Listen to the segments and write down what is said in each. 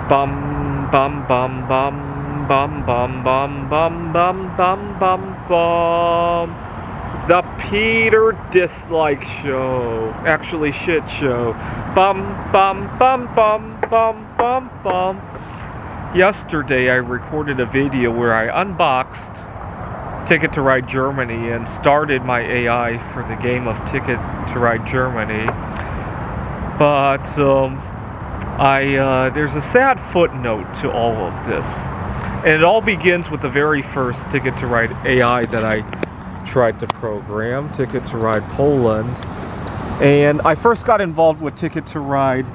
Bum bum bum bum bum bum bum bum bum bum bum bum. The Peter Dislike Show. Actually, shit show. Bum bum bum bum bum bum bum. Yesterday I recorded a video where I unboxed Ticket to Ride Germany and started my AI for the game of Ticket to Ride Germany. But there's a sad footnote to all of this. And it all begins with the very first Ticket to Ride AI that I tried to program, Ticket to Ride Poland. And I first got involved with Ticket to Ride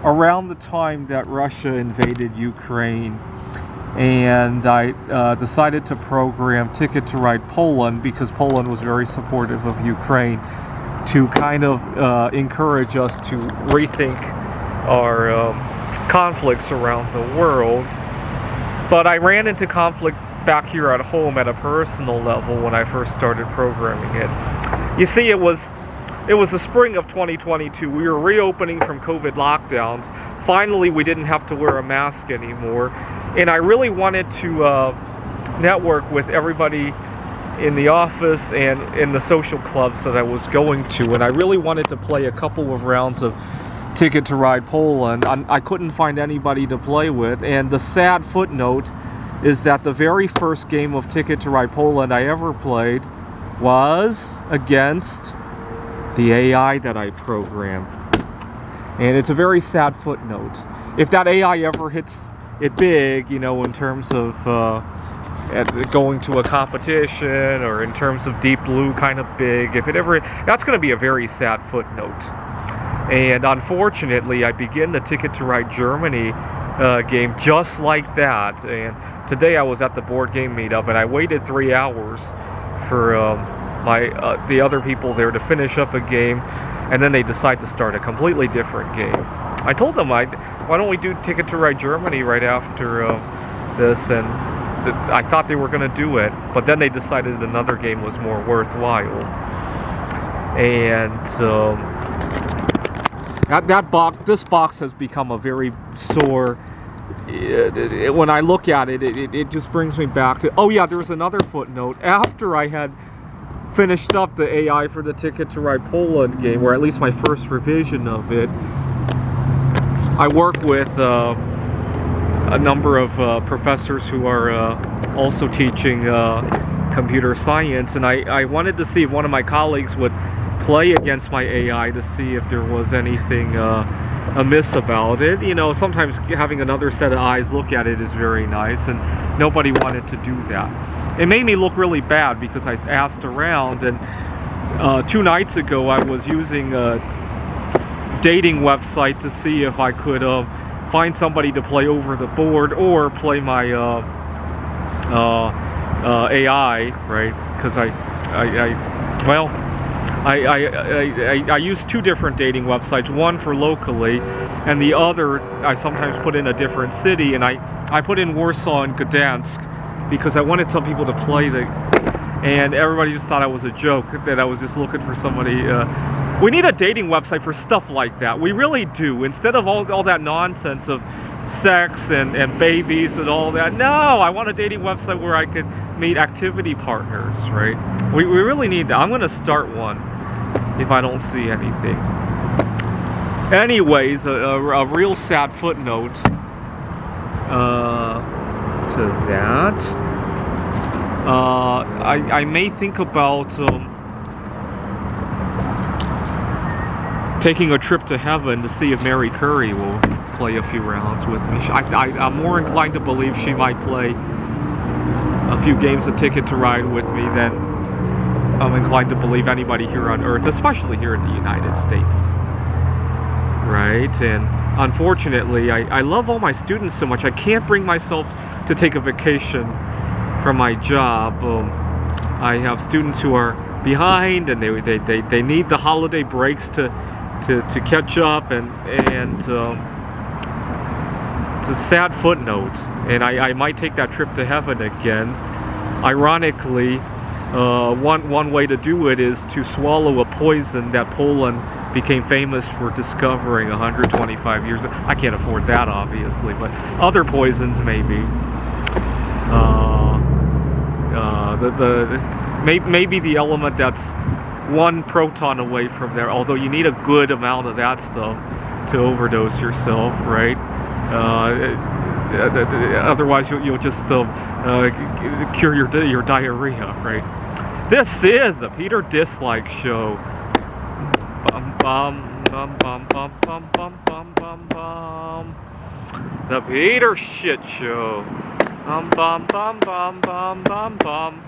around the time that Russia invaded Ukraine. And I decided to program Ticket to Ride Poland because Poland was very supportive of Ukraine, to kind of encourage us to rethink our conflicts around the world. But I ran into conflict back here at home at a personal level when I first started programming it. You see, it was the spring of 2022. We were reopening from COVID lockdowns. Finally, we didn't have to wear a mask anymore. And I really wanted to network with everybody in the office and in the social clubs that I was going to. And I really wanted to play a couple of rounds of Ticket to Ride Poland. I couldn't find anybody to play with. And the sad footnote is that the very first game of Ticket to Ride Poland I ever played was against the AI that I programmed. And it's a very sad footnote. If that AI ever hits it big, you know, in terms of going to a competition or in terms of Deep Blue kind of big, if it ever, that's going to be a very sad footnote. And unfortunately, I begin the Ticket to Ride Germany game just like that. And today I was at the board game meetup and I waited 3 hours for the other people there to finish up a game, and then they decide to start a completely different game. I told them, why don't we do Ticket to Ride Germany right after this, and I thought they were going to do it, but then they decided another game was more worthwhile. And this box has become a very sore. When I look at it, it just brings me back to. Oh yeah, there was another footnote. After I had finished up the AI for the Ticket to Ride Poland game, or at least my first revision of it, I work with a number of professors who are also teaching computer science, and I wanted to see if one of my colleagues would play against my AI to see if there was anything amiss about it. You know, sometimes having another set of eyes look at it is very nice, and nobody wanted to do that. It made me look really bad because I asked around, and 2 nights ago I was using a dating website to see if I could find somebody to play over the board or play my AI, right? Because I use 2 different dating websites, one for locally, and the other I sometimes put in a different city, and I put in Warsaw and Gdansk because I wanted some people to play and everybody just thought I was a joke, that I was just looking for somebody. We need a dating website for stuff like that. We really do. Instead of all that nonsense of sex and babies and all that. No, I want a dating website where I could meet activity partners, right? We really need that. I'm going to start one if I don't see anything. Anyways, a real sad footnote to that. I may think about taking a trip to heaven to see if Mary Curry will play a few rounds with me. I'm more inclined to believe she might play a few games of Ticket to Ride with me than I'm inclined to believe anybody here on Earth, especially here in the United States. Right? And unfortunately, I love all my students so much, I can't bring myself to take a vacation from my job. I have students who are behind, and they need the holiday breaks to catch up, and it's a sad footnote. And I might take that trip to heaven again. Ironically, one way to do it is to swallow a poison that Poland became famous for discovering 125 years. I can't afford that, obviously, but other poisons maybe. Maybe the element that's one proton away from there, although you need a good amount of that stuff to overdose yourself, right? Otherwise you'll just cure your diarrhea, right? This is the Peter Dislike Show. Bum bum bum bum bum bum bum bum bum bum. The Peter Shit Show. Bum bum bum bum bum bum bum.